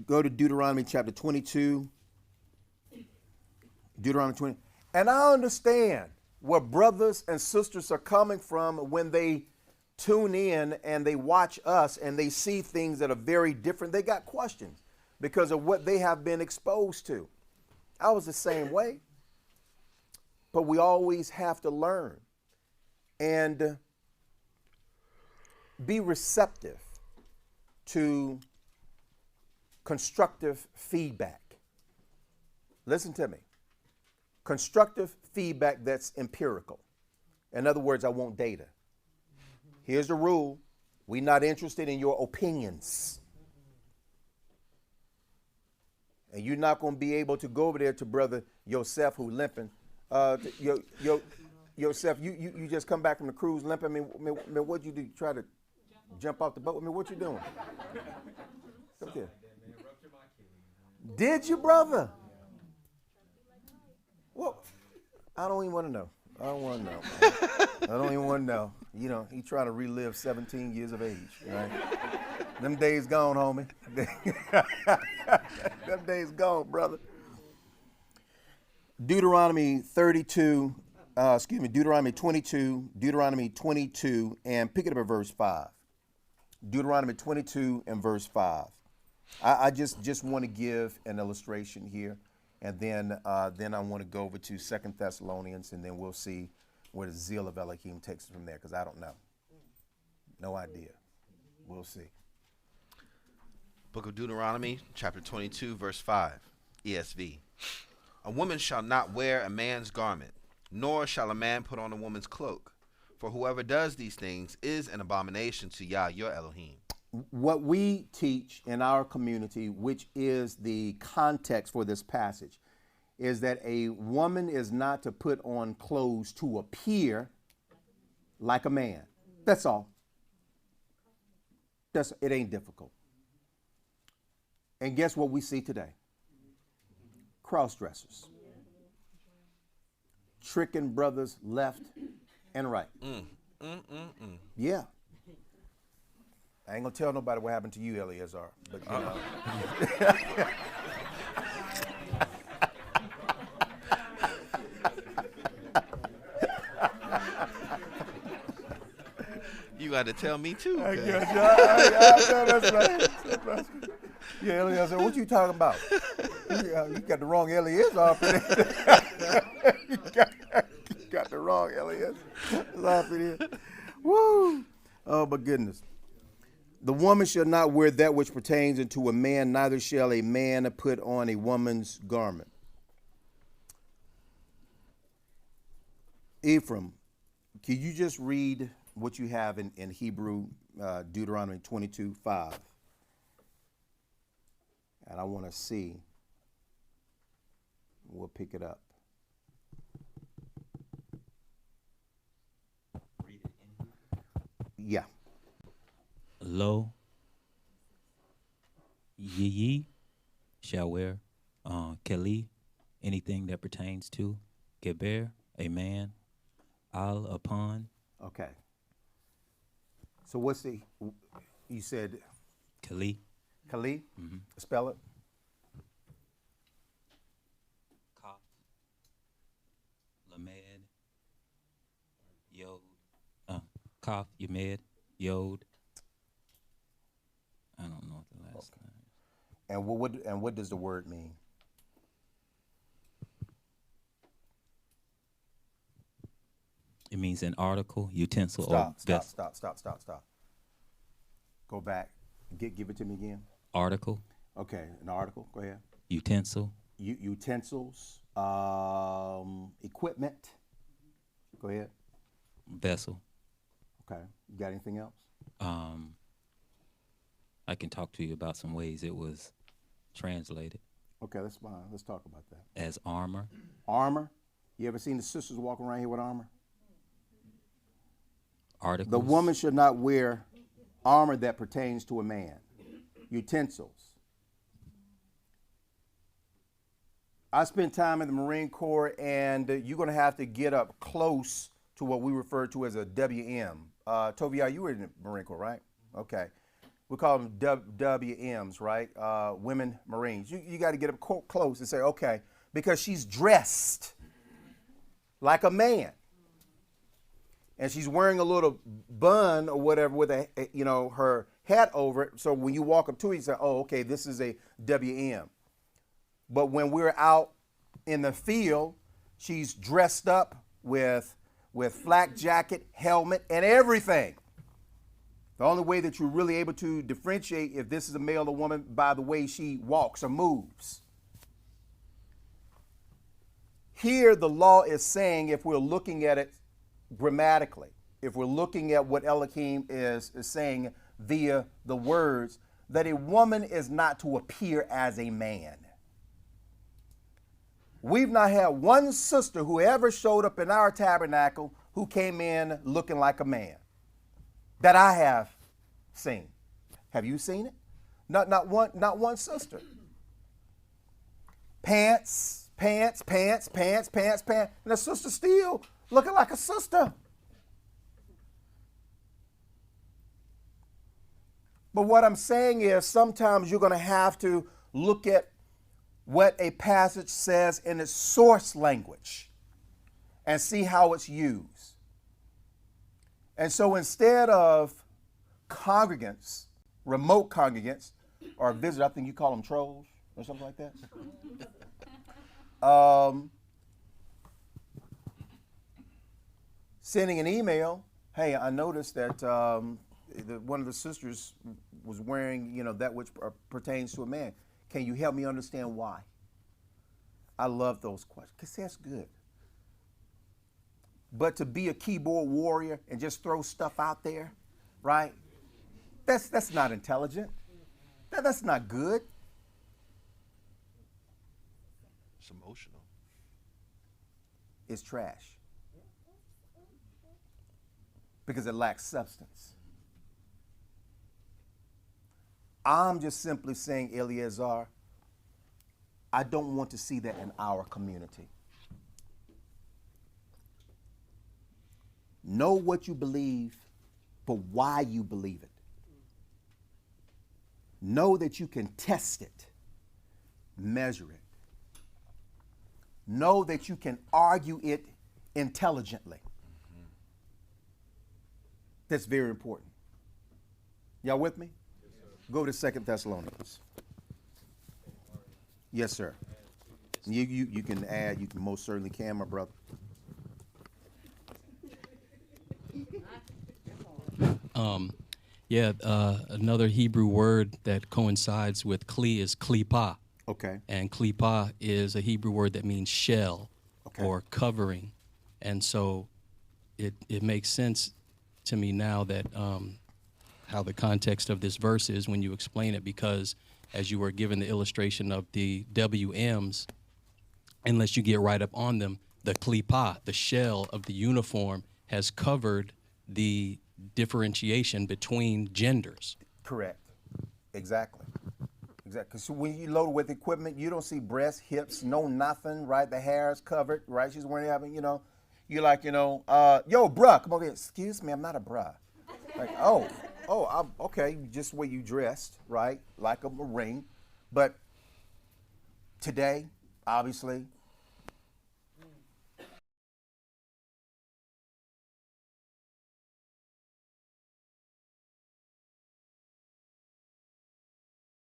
Go to Deuteronomy chapter 22. Deuteronomy 20. And I understand where brothers and sisters are coming from when they tune in and they watch us and they see things that are very different. They got questions because of what they have been exposed to. I was the same way. But we always have to learn and be receptive to constructive feedback. Listen to me. Constructive feedback that's empirical. In other words, I want data. Here's the rule. We're not interested in your opinions. And you're not going to be able to go over there to brother Yosef who limping. Yosef, you just come back from the cruise limping. I mean, what'd you do? Try to jump off the boat? I mean, what you doing? Come here. Did you, brother? Well, I don't even want to know. I don't want to know. I don't even want to know. You know, he trying to relive 17 years of age, right? Them days gone, homie. Them days gone, brother. Deuteronomy 22, Deuteronomy 22, and pick it up at verse 5. Deuteronomy 22 and verse 5. I just want to give an illustration here, and then I want to go over to 2 Thessalonians, and then we'll see where the zeal of Elohim takes it from there, because I don't know. No idea. We'll see. Book of Deuteronomy, chapter 22, verse 5, ESV. A woman shall not wear a man's garment, nor shall a man put on a woman's cloak. For whoever does these things is an abomination to Yah, your Elohim. What we teach in our community, which is the context for this passage, is that a woman is not to put on clothes to appear like a man. That's all. It ain't difficult. And guess what we see today? Cross-dressers. Tricking brothers left and right. Yeah. I ain't gonna tell nobody what happened to you, Eleazar, but you know. You got to tell me too. I know that's right. Yeah, Eleazar, what you talking about? You got the wrong Eleazar up in there. You got the wrong Eleazar up in here. Woo! Oh my goodness. The woman shall not wear that which pertains unto a man, neither shall a man put on a woman's garment. Ephraim, can you just read what you have in Hebrew, Deuteronomy 22, 5? And I want to see. We'll pick it up. Read it in. Yeah. Lo, ye shall wear keli, anything that pertains to geber, a man, al upon. Okay. So what's you said Kali. Kali? Mm-hmm. Spell it. Kaf, lamed, yod. Kaf, yamed, yod. I don't know what the last name is. And what does the word mean? It means an article, utensil, or Stop. Go back. Give it to me again. article, Okay, an article. Go ahead. utensil, Utensils, equipment. Go ahead. vessel. Okay. You got anything else? I can talk to you about some ways it was translated Okay, that's fine. Let's talk about that. as armor, Armor. You ever seen the sisters walking around here with armor? articles. The woman should not wear armor that pertains to a man. Utensils. I spent time in the Marine Corps, and you're going to have to get up close to what we refer to as a WM. Tovia, you were in the Marine Corps, right? Okay. we call them WMs, right? Women Marines. You got to get up close and say, okay, because she's dressed like a man. And she's wearing a little bun or whatever with her hat over it. So when you walk up to it, you say, oh, okay, this is a WM. But when we're out in the field, she's dressed up with flak jacket, helmet, and everything. The only way that you're really able to differentiate if this is a male or woman by the way she walks or moves. Here, the law is saying, if we're looking at it grammatically, if we're looking at what Elohim is saying via the words, that a woman is not to appear as a man. We've not had one sister who ever showed up in our tabernacle who came in looking like a man that I have seen. Have you seen it? Not one sister. Pants, and the sister still looking like a sister. But what I'm saying is sometimes you're going to have to look at what a passage says in its source language and see how it's used. And so instead of congregants, remote congregants, or visitors, I think you call them trolls or something like that. Sending an email, hey, I noticed that one of the sisters was wearing, that which pertains to a man. Can you help me understand why? I love those questions because that's good. But to be a keyboard warrior and just throw stuff out there, right? That's not intelligent. That's not good. It's emotional. It's trash. Because it lacks substance. I'm just simply saying, Eleazar, I don't want to see that in our community. Know what you believe, but why you believe it. Know that you can test it, measure it. Know that you can argue it intelligently. Mm-hmm. That's very important. Y'all with me? Go to 2 Thessalonians. Yes, sir. You can add, you can most certainly can, my brother. Another Hebrew word that coincides with kli is klipa. Okay. And klipa is a Hebrew word that means shell, okay, or covering. And so it makes sense to me now that how the context of this verse is when you explain it, because as you were given the illustration of the WMs, unless you get right up on them, the klipa, the shell of the uniform, has covered the differentiation between genders. Correct. Exactly. So when you load with equipment, you don't see breasts, hips, no nothing, right? The hair is covered, right? She's wearing, you're like, yo, bruh, come over here. Excuse me, I'm not a bruh. Like, okay, just the way you dressed, right? Like a Marine. But today, obviously,